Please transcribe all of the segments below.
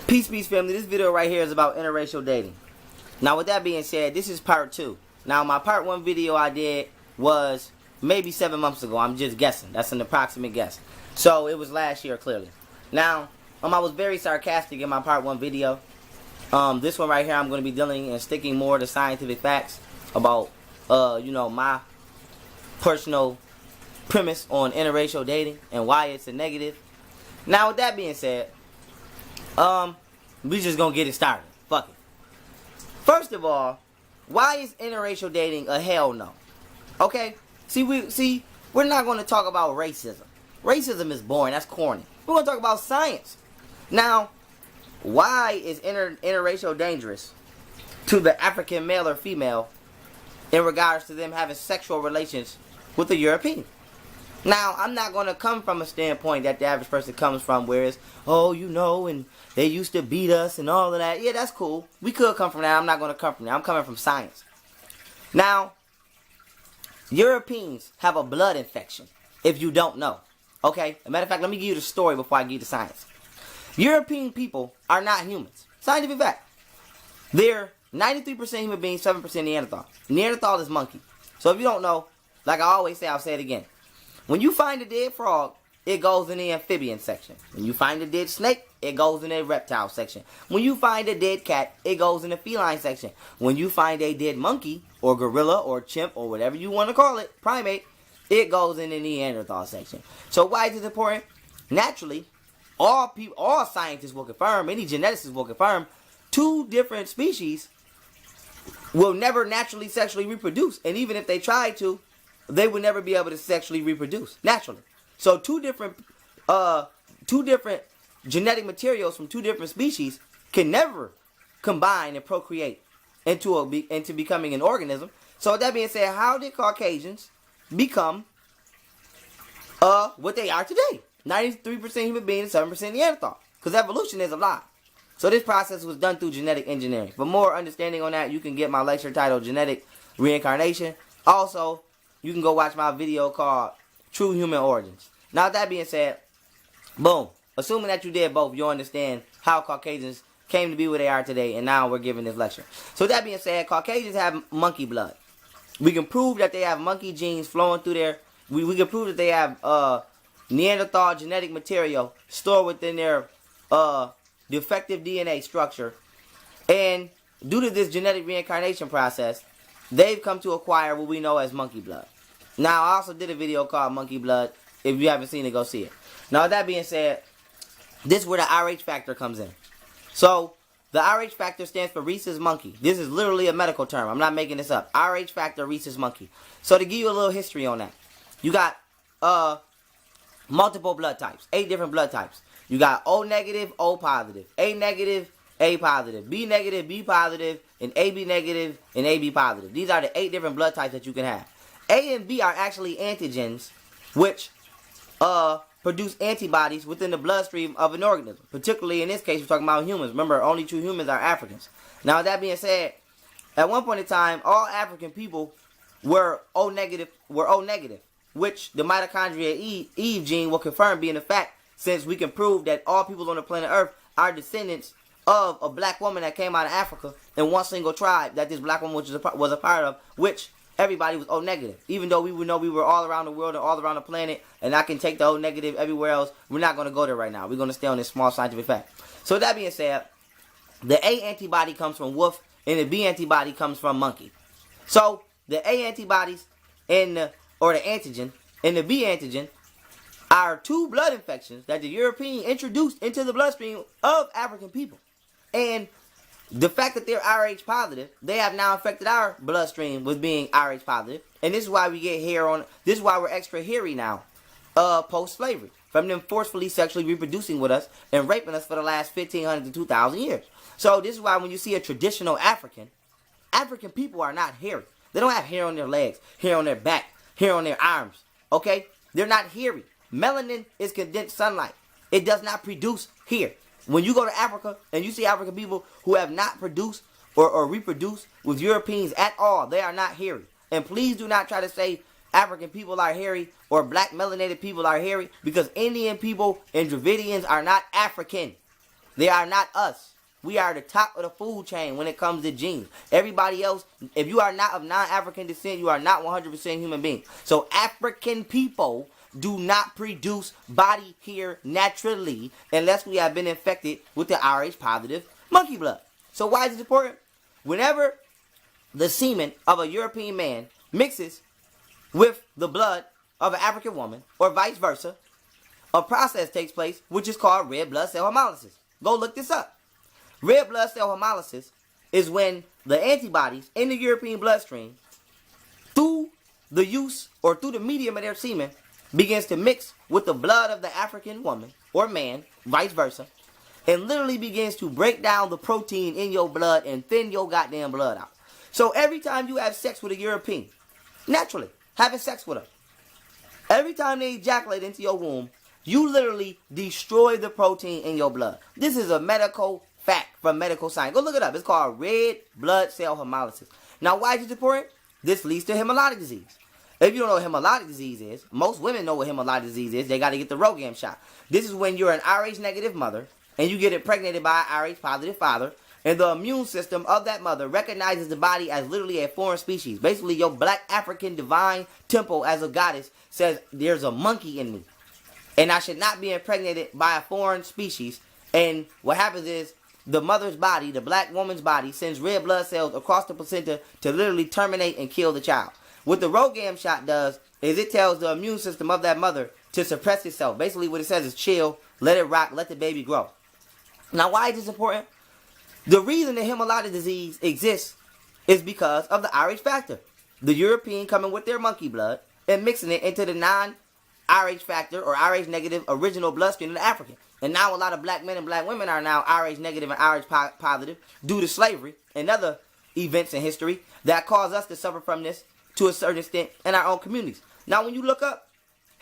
Peace, family. This video right here is about interracial dating. Now, with that being said, this is part 2. Now, my part 1 video I did was maybe 7 months ago. I'm just guessing. That's an approximate guess. So, it was last year, clearly. Now, I was very sarcastic in my part 1 video. This one right here, I'm going to be dealing and sticking more to scientific facts about, my personal premise on interracial dating and why it's a negative. Now, with that being said, we just gonna get it started. Fuck it. First of all, why is interracial dating a hell no? Okay? We're not gonna talk about racism. Racism is boring, that's corny. We're gonna talk about science. Now, why is interracial dangerous to the African male or female in regards to them having sexual relations with a European? Now, I'm not going to come from a standpoint that the average person comes from where it's, and they used to beat us and all of that. Yeah, that's cool. We could come from that. I'm not going to come from that. I'm coming from science. Now, Europeans have a blood infection, if you don't know. Okay? As a matter of fact, let me give you the story before I give you the science. European people are not humans. Scientific fact. They're 93% human beings, 7% Neanderthal. Neanderthal is monkey. So if you don't know, like I always say, I'll say it again. When you find a dead frog, it goes in the amphibian section. When you find a dead snake, it goes in the reptile section. When you find a dead cat, it goes in the feline section. When you find a dead monkey, or gorilla, or chimp, or whatever you want to call it, primate, it goes in the Neanderthal section. So why is this important? Naturally, all scientists will confirm, any geneticist will confirm, 2 different species will never naturally sexually reproduce. And even if they try to, they would never be able to sexually reproduce naturally. So two different genetic materials from 2 different species can never combine and procreate into becoming an organism. So with that being said, how did Caucasians become what they are today? 93% human beings, 7% Neanderthal. Because evolution is a lie. So this process was done through genetic engineering. For more understanding on that, you can get my lecture titled Genetic Reincarnation. Also, you can go watch my video called True Human Origins. Now, with that being said, boom. Assuming that you did both, you'll understand how Caucasians came to be where they are today, and now we're giving this lecture. So, with that being said, Caucasians have monkey blood. We can prove that they have monkey genes flowing through their... We can prove that they have Neanderthal genetic material stored within their defective DNA structure. And due to this genetic reincarnation process, they've come to acquire what we know as monkey blood. Now, I also did a video called Monkey Blood. If you haven't seen it, go see it. Now, with that being said, this is where the RH factor comes in. So, the RH factor stands for rhesus monkey. This is literally a medical term. I'm not making this up. RH factor, rhesus monkey. So, to give you a little history on that, you got multiple blood types. 8 different blood types. You got O negative, O positive. A negative, A positive. B negative, B positive. And AB negative and AB positive. These are the 8 different blood types that you can have. A and B are actually antigens which produce antibodies within the bloodstream of an organism. Particularly in this case, we're talking about humans. Remember, only true humans are Africans. Now, that being said, at one point in time, all African people were O negative, which the mitochondria Eve gene will confirm being a fact, since we can prove that all people on the planet Earth are descendants of a black woman that came out of Africa in one single tribe that this black woman was a part of, which everybody was O negative. Even though we would know we were all around the world and all around the planet, and I can take the O negative everywhere else, we're not going to go there right now. We're going to stay on this small scientific fact. So with that being said, the A antibody comes from wolf, and the B antibody comes from monkey. So the A antibodies the antigen and the B antigen are 2 blood infections that the European introduced into the bloodstream of African people. And the fact that they're RH positive, they have now affected our bloodstream with being RH positive. And this is why we get hair on, this is why we're extra hairy now, post-slavery. From them forcefully sexually reproducing with us and raping us for the last 1,500 to 2,000 years. So this is why when you see a traditional African people are not hairy. They don't have hair on their legs, hair on their back, hair on their arms. Okay? They're not hairy. Melanin is condensed sunlight. It does not produce hair. When you go to Africa and you see African people who have not produced or reproduced with Europeans at all, they are not hairy. And please do not try to say African people are hairy or black melanated people are hairy, because Indian people and Dravidians are not African. They are not us. We are the top of the food chain when it comes to genes. Everybody else, if you are not of non-African descent, you are not 100% human being. So African people do not produce body hair naturally unless we have been infected with the Rh positive monkey blood. So why is it important? Whenever the semen of a European man mixes with the blood of an African woman, or vice versa, a process takes place which is called red blood cell hemolysis. Go look this up. Red blood cell hemolysis is when the antibodies in the European bloodstream, through the use or through the medium of their semen, begins to mix with the blood of the African woman or man, vice versa, and literally begins to break down the protein in your blood and thin your goddamn blood out. So every time you have sex with a European, naturally, having sex with them, every time they ejaculate into your womb, you literally destroy the protein in your blood. This is a medical fact from medical science. Go look it up. It's called red blood cell hemolysis. Now, why is it important? This leads to hemolytic disease. If you don't know what hemolytic disease is, most women know what hemolytic disease is. They got to get the Rogam shot. This is when you're an Rh negative mother and you get impregnated by an Rh positive father, and the immune system of that mother recognizes the body as literally a foreign species. Basically, your black African divine temple as a goddess says, there's a monkey in me, and I should not be impregnated by a foreign species. And what happens is, the mother's body, the black woman's body, sends red blood cells across the placenta to literally terminate and kill the child. What the Rogam shot does is it tells the immune system of that mother to suppress itself. Basically what it says is chill, let it rock, let the baby grow. Now why is this important? The reason that hemolytic disease exists is because of the Rh factor. The European coming with their monkey blood and mixing it into the non-Rh factor or Rh negative original bloodstream of the African. And now a lot of black men and black women are now Rh negative and Rh positive due to slavery and other events in history that cause us to suffer from this to a certain extent in our own communities. Now when you look up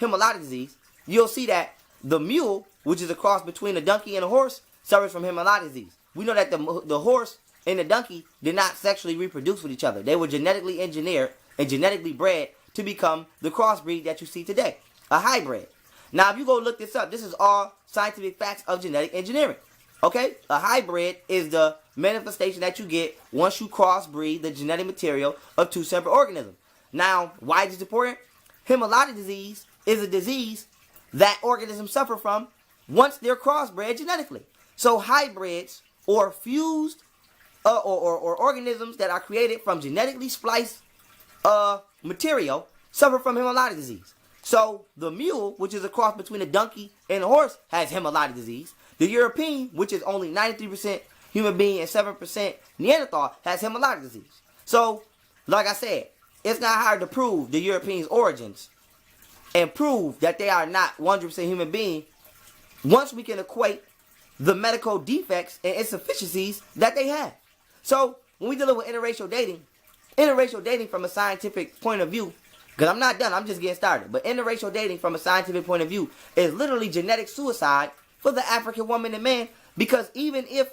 hemolytic disease, you'll see that the mule, which is a cross between a donkey and a horse, suffers from hemolytic disease. We know that the horse and the donkey did not sexually reproduce with each other. They were genetically engineered and genetically bred to become the crossbreed that you see today, a hybrid. Now, if you go look this up, this is all scientific facts of genetic engineering. Okay? A hybrid is the manifestation that you get once you crossbreed the genetic material of two separate organisms. Now, why is this important? Hemolytic disease is a disease that organisms suffer from once they're crossbred genetically. So hybrids or fused or organisms that are created from genetically spliced material suffer from hemolytic disease. So the mule, which is a cross between a donkey and a horse, has hemolytic disease. The European, which is only 93% human being and 7% Neanderthal, has hemolytic disease. So, like I said, it's not hard to prove the Europeans' origins and prove that they are not 100% human being once we can equate the medical defects and insufficiencies that they have. So, when we deal with interracial dating from a scientific point of view, because I'm not done, I'm just getting started. But interracial dating from a scientific point of view is literally genetic suicide for the African woman and man. Because even if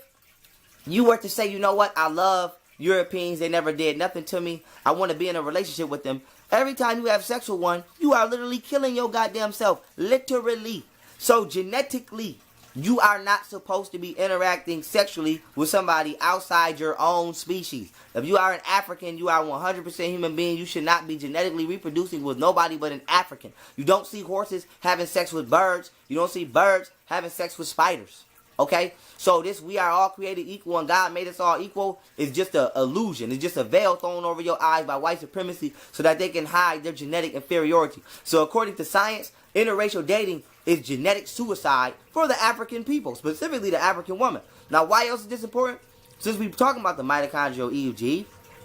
you were to say, you know what, I love Europeans, they never did nothing to me, I want to be in a relationship with them. Every time you have sex with one, you are literally killing your goddamn self. Literally. So genetically, you are not supposed to be interacting sexually with somebody outside your own species. If you are an African, you are 100% human being. You should not be genetically reproducing with nobody but an African. You don't see horses having sex with birds. You don't see birds having sex with spiders. Okay? So this we are all created equal and God made us all equal is just an illusion. It's just a veil thrown over your eyes by white supremacy so that they can hide their genetic inferiority. So according to science, interracial dating is genetic suicide for the African people, specifically the African woman. Now, why else is this important? Since we're talking about the mitochondrial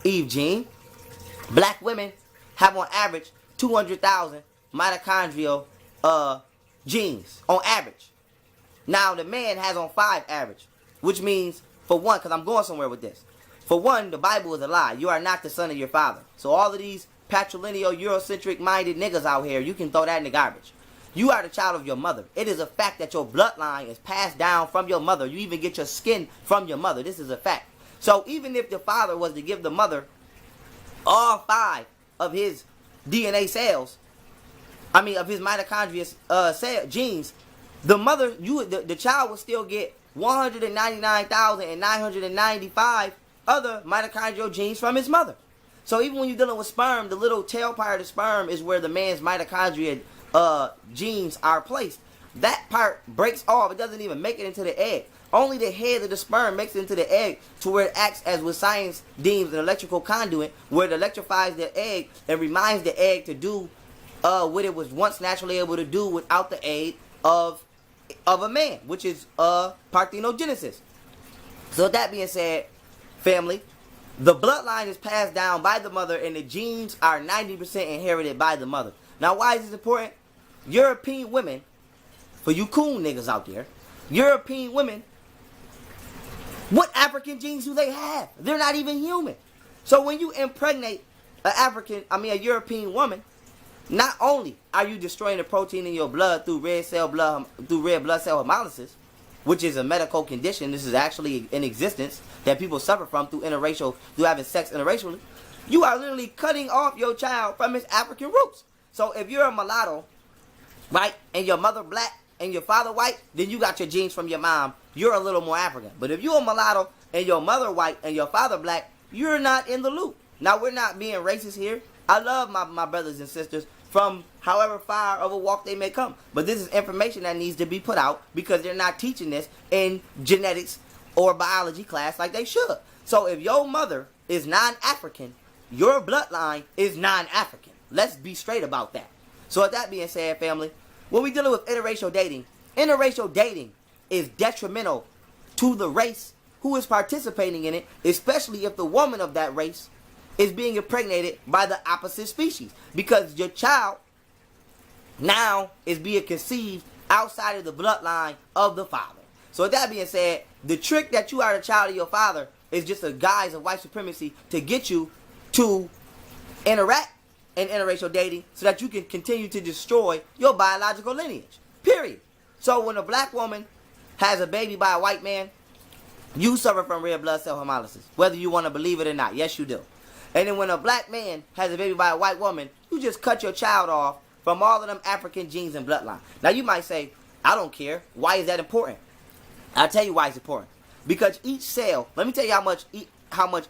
Eve gene, black women have on average 200,000 mitochondrial genes on average. Now, the man has on 5 average, which means, for one, because I'm going somewhere with this. For one, the Bible is a lie. You are not the son of your father. So all of these patrilineal, Eurocentric minded niggas out here, you can throw that in the garbage. You are the child of your mother. It is a fact that your bloodline is passed down from your mother. You even get your skin from your mother. This is a fact. So even if the father was to give the mother all 5 of his DNA cells, of his mitochondrial genes, the mother, the child will still get 199,995 other mitochondrial genes from his mother. So even when you're dealing with sperm, the little tail part of the sperm is where the man's mitochondria genes are placed. That part breaks off. It doesn't even make it into the egg. Only the head of the sperm makes it into the egg to where it acts as what science deems an electrical conduit, where it electrifies the egg and reminds the egg to do what it was once naturally able to do without the aid of a man, which is parthenogenesis. So with that being said, family, the bloodline is passed down by the mother and the genes are 90% inherited by the mother. Now why is this important? European women, for you cool niggas out there, European women, what African genes do they have? They're not even human. So when you impregnate a European woman, not only are you destroying the protein in your blood through red blood cell hemolysis, which is a medical condition, this is actually in existence that people suffer from through having sex interracially, you are literally cutting off your child from his African roots. So if you're a mulatto, right, and your mother black and your father white, then you got your genes from your mom. You're a little more African. But if you're a mulatto and your mother white and your father black, you're not in the loop. Now, we're not being racist here. I love my brothers and sisters from however far of a walk they may come. But this is information that needs to be put out because they're not teaching this in genetics or biology class like they should. So if your mother is non-African, your bloodline is non-African. Let's be straight about that. So with that being said, family, when we're dealing with interracial dating is detrimental to the race who is participating in it, especially if the woman of that race is being impregnated by the opposite species. Because your child now is being conceived outside of the bloodline of the father. So with that being said, the trick that you are the child of your father is just a guise of white supremacy to get you to interact in interracial dating so that you can continue to destroy your biological lineage. Period. So when a black woman has a baby by a white man, you suffer from red blood cell hemolysis, whether you want to believe it or not. Yes, you do. And then when a black man has a baby by a white woman, you just cut your child off from all of them African genes and bloodline. Now you might say, I don't care. Why is that important? I'll tell you why it's important. Because each cell, let me tell you how much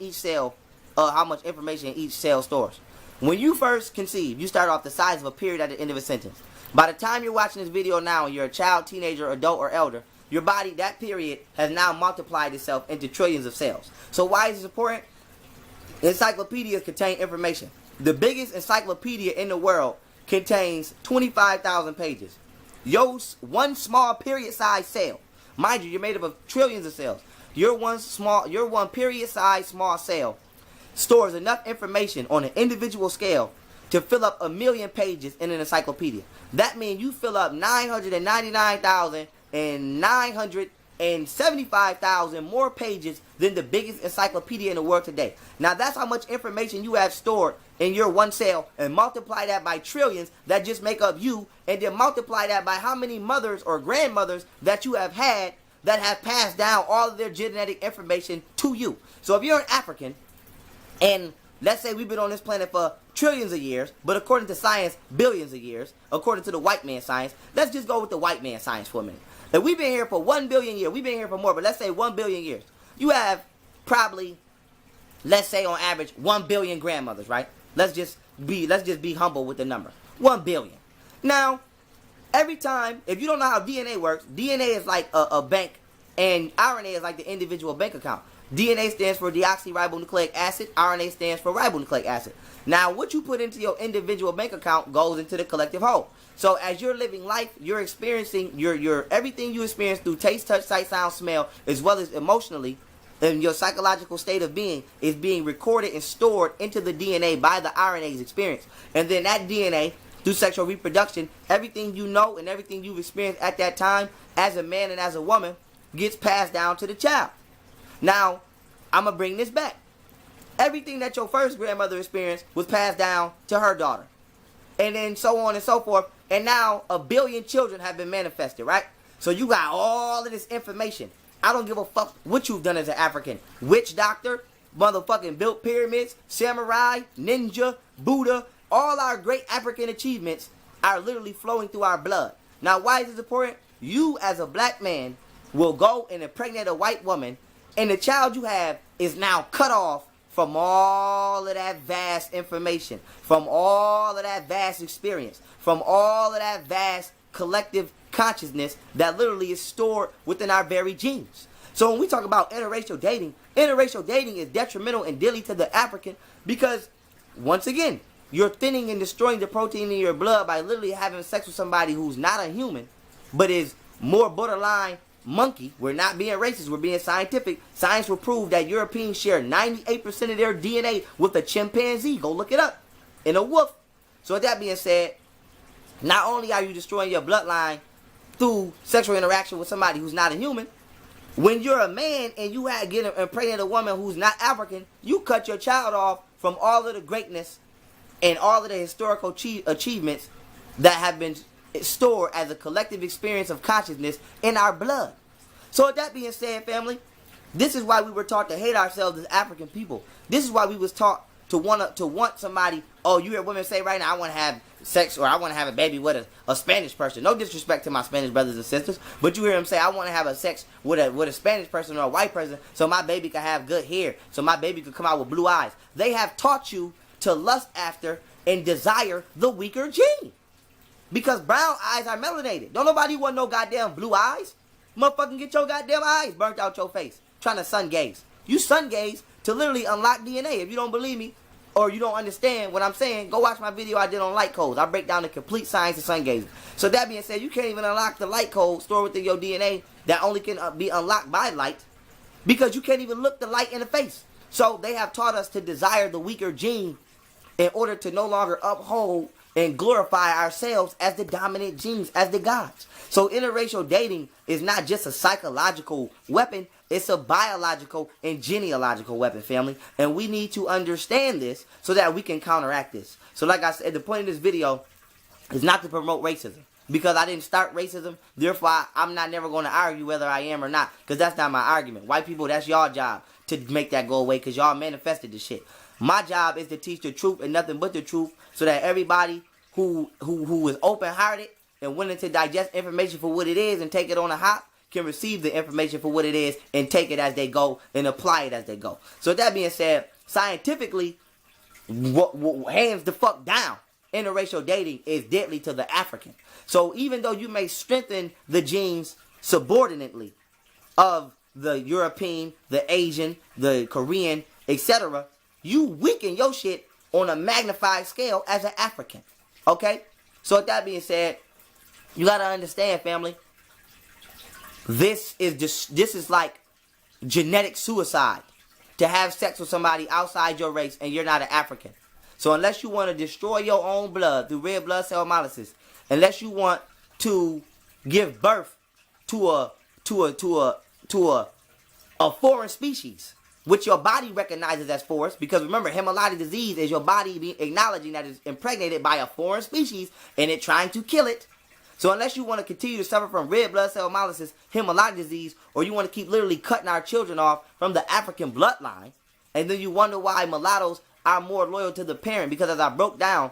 information each cell stores. When you first conceive, you start off the size of a period at the end of a sentence. By the time you're watching this video now and you're a child, teenager, adult, or elder, your body, that period, has now multiplied itself into trillions of cells. So why is this important? Encyclopedias contain information. The biggest encyclopedia in the world contains 25,000 pages. Your one small period-sized cell, mind you, you're made up of trillions of cells. Your one period-sized small cell stores enough information on an individual scale to fill up 1 million pages in an encyclopedia. That means you fill up 999,975,000 more pages than the biggest encyclopedia in the world today. Now that's how much information you have stored in your one cell, and multiply that by trillions that just make up you, and then multiply that by how many mothers or grandmothers that you have had that have passed down all of their genetic information to you. So if you're an African, and let's say we've been on this planet for trillions of years, but according to science, billions of years, according to the white man science, let's just go with the white man science for a minute. If we've been here for 1 billion years, we've been here for more, but let's say 1 billion years. You have probably, let's say on average, 1 billion grandmothers, right? Let's just be humble with the number. 1 billion. Now, every time, if you don't know how DNA works, DNA is like a bank, and RNA is like the individual bank account. DNA stands for deoxyribonucleic acid. RNA stands for ribonucleic acid. Now, what you put into your individual bank account goes into the collective whole. So, as you're living life, you're experiencing your everything you experience through taste, touch, sight, sound, smell, as well as emotionally, and your psychological state of being is being recorded and stored into the DNA by the RNA's experience. And then that DNA, through sexual reproduction, everything you know and everything you've experienced at that time, as a man and as a woman, gets passed down to the child. Now, I'm going to bring this back. Everything that your first grandmother experienced was passed down to her daughter. And then so on and so forth. And now 1 billion children have been manifested, right? So you got all of this information. I don't give a fuck what you've done as an African. Witch doctor, motherfucking built pyramids, samurai, ninja, Buddha. All our great African achievements are literally flowing through our blood. Now, why is this important? You as a black man will go and impregnate a white woman, and the child you have is now cut off from all of that vast information, from all of that vast experience, from all of that vast collective consciousness that literally is stored within our very genes. So when we talk about interracial dating is detrimental and deadly to the African because, once again, you're thinning and destroying the protein in your blood by literally having sex with somebody who's not a human, but is more borderline monkey. We're not being racist, we're being scientific. Science will prove that Europeans share 98% of their DNA with a chimpanzee. Go look it up. And a wolf. So with that being said, not only are you destroying your bloodline through sexual interaction with somebody who's not a human, when you're a man and you get impregnated a woman who's not African, you cut your child off from all of the greatness and all of the historical achievements that have been stored as a collective experience of consciousness in our blood. So with that being said, family, this is why we were taught to hate ourselves as African people. This is why we was taught to want somebody. Oh, you hear women say right now, I want to have sex or I want to have a baby with a Spanish person. No disrespect to my Spanish brothers and sisters, but you hear them say, I want to have a sex with a Spanish person or a white person so my baby can have good hair, so my baby can come out with blue eyes. They have taught you to lust after and desire the weaker gene. Because brown eyes are melanated. Don't nobody want no goddamn blue eyes. Motherfucking get your goddamn eyes burnt out your face. Trying to sun gaze. You sun gaze to literally unlock DNA. If you don't believe me or you don't understand what I'm saying, go watch my video I did on light codes. I break down the complete science of sun gazing. So that being said, you can't even unlock the light code stored within your DNA that only can be unlocked by light because you can't even look the light in the face. So they have taught us to desire the weaker gene in order to no longer uphold and glorify ourselves as the dominant genes, as the gods. So interracial dating is not just a psychological weapon, it's a biological and genealogical weapon, family. And we need to understand this so that we can counteract this. So like I said, the point of this video is not to promote racism. Because I didn't start racism, therefore I'm not never going to argue whether I am or not. Because that's not my argument. White people, that's y'all job to make that go away because y'all manifested the shit. My job is to teach the truth and nothing but the truth so that everybody who is open-hearted and willing to digest information for what it is and take it on a hop can receive the information for what it is and take it as they go and apply it as they go. So with that being said, scientifically, hands the fuck down, interracial dating is deadly to the African. So even though you may strengthen the genes subordinately of the European, the Asian, the Korean, etc., you weaken your shit on a magnified scale as an African. Okay? So with that being said, you gotta understand, family, this is like genetic suicide to have sex with somebody outside your race and you're not an African. So unless you want to destroy your own blood through red blood cell hemolysis, unless you want to give birth to a foreign species, which your body recognizes as foreign, because remember, hemolytic disease is your body acknowledging that it's impregnated by a foreign species and it trying to kill it. So unless you want to continue to suffer from red blood cell hemolysis, hemolytic disease, or you want to keep literally cutting our children off from the African bloodline, and then you wonder why mulattoes are more loyal to the parent, because as I broke down,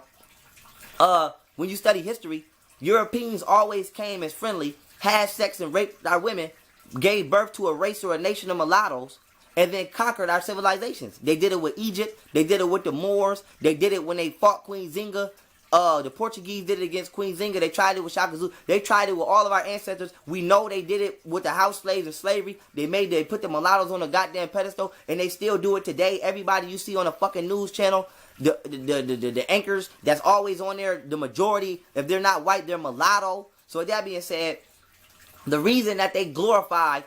when you study history, Europeans always came as friendly, had sex and raped our women, gave birth to a race or a nation of mulattoes, and then conquered our civilizations. They did it with Egypt. They did it with the Moors. They did it when they fought Queen Zinga. The Portuguese did it against Queen Zinga. They tried it with Shaka Zulu. They tried it with all of our ancestors. We know they did it with the house slaves and slavery. They put the mulattoes on a goddamn pedestal, and they still do it today. Everybody you see on a fucking news channel, the anchors that's always on there, the majority, if they're not white, they're mulatto. So with that being said, the reason that they glorify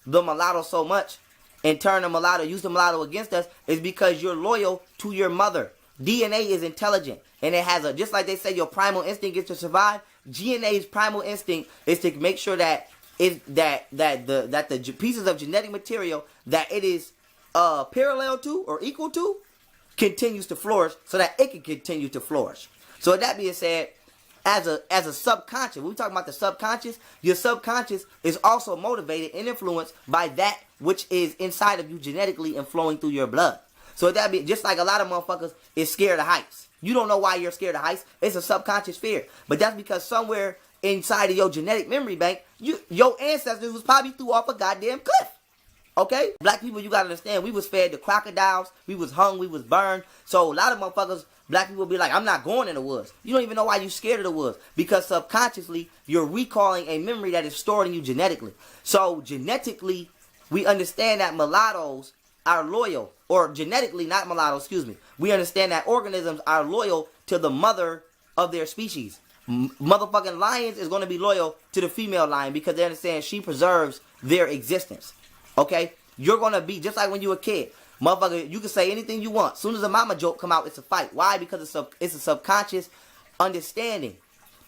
the mulatto so much and use the mulatto against us is because you're loyal to your mother. DNA is intelligent, and it has just like they say your primal instinct is to survive. DNA's primal instinct is to make sure that the pieces of genetic material that it is parallel to or equal to continues to flourish, so that it can continue to flourish. So with that being said, as a subconscious, when we talk about the subconscious, your subconscious is also motivated and influenced by that which is inside of you genetically and flowing through your blood. So that be just like a lot of motherfuckers is scared of heights. You don't know why you're scared of heights. It's a subconscious fear. But that's because somewhere inside of your genetic memory bank, your ancestors was probably threw off a goddamn cliff. Okay? Black people, you gotta understand, we was fed to crocodiles, we was hung, we was burned. So a lot of motherfuckers, black people be like, I'm not going in the woods. You don't even know why you scared of the woods. Because subconsciously, you're recalling a memory that is stored in you genetically. So genetically, we understand that mulattoes are loyal. Or genetically, not mulattoes, excuse me. We understand that organisms are loyal to the mother of their species. Motherfucking lions is going to be loyal to the female lion because they understand she preserves their existence. Okay? You're going to be, just like when you were a kid. Motherfucker, you can say anything you want. As soon as a mama joke come out, it's a fight. Why? Because it's a subconscious understanding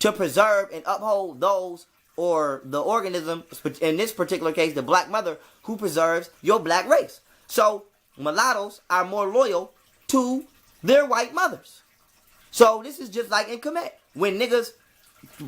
to preserve and uphold those or the organism, in this particular case, the black mother, who preserves your black race. So, mulattoes are more loyal to their white mothers. So, this is just like in Kemet. When niggas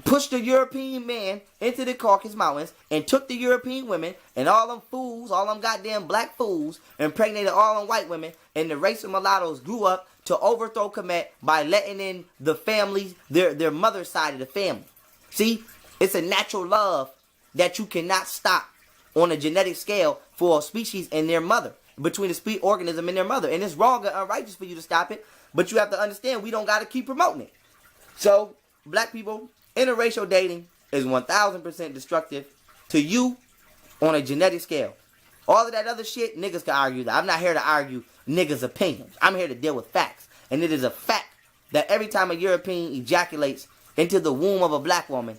pushed the European man into the Caucasus Mountains and took the European women and all them fools, all them goddamn black fools, impregnated all them white women, and the race of mulattoes grew up to overthrow Kemet by letting in the families, their mother's side of the family. See, it's a natural love that you cannot stop on a genetic scale for a species and their mother, between the organism and their mother. And it's wrong and unrighteous for you to stop it, but you have to understand we don't got to keep promoting it. So, black people, interracial dating is 1000% destructive to you on a genetic scale. All of that other shit, niggas can argue that. I'm not here to argue niggas' opinions. I'm here to deal with facts. And it is a fact that every time a European ejaculates into the womb of a black woman,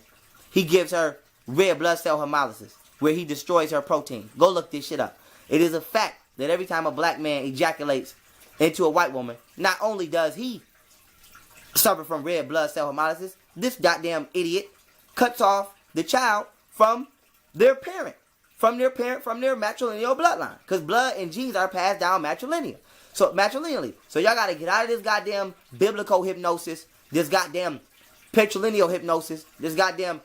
he gives her red blood cell hemolysis, where he destroys her protein. Go look this shit up. It is a fact that every time a black man ejaculates into a white woman, not only does he suffer from red blood cell hemolysis, this goddamn idiot cuts off the child from their parent, from their matrilineal bloodline. Because blood and genes are passed down matrilineally. So y'all gotta get out of this goddamn biblical hypnosis, this goddamn patrilineal hypnosis, this goddamn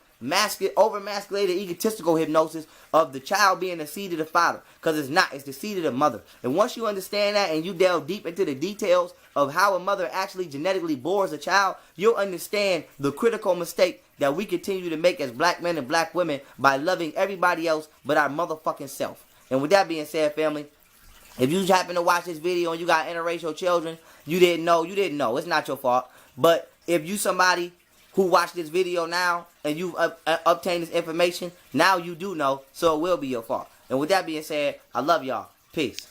over-masculated egotistical hypnosis of the child being the seed of the father. Because it's not. It's the seed of the mother. And once you understand that and you delve deep into the details of how a mother actually genetically bores a child, you'll understand the critical mistake that we continue to make as black men and black women by loving everybody else but our motherfucking self. And with that being said, family, if you happen to watch this video and you got interracial children, you didn't know. It's not your fault. But if you somebody who watched this video now and you've obtained this information, now you do know, so it will be your fault. And with that being said, I love y'all. Peace.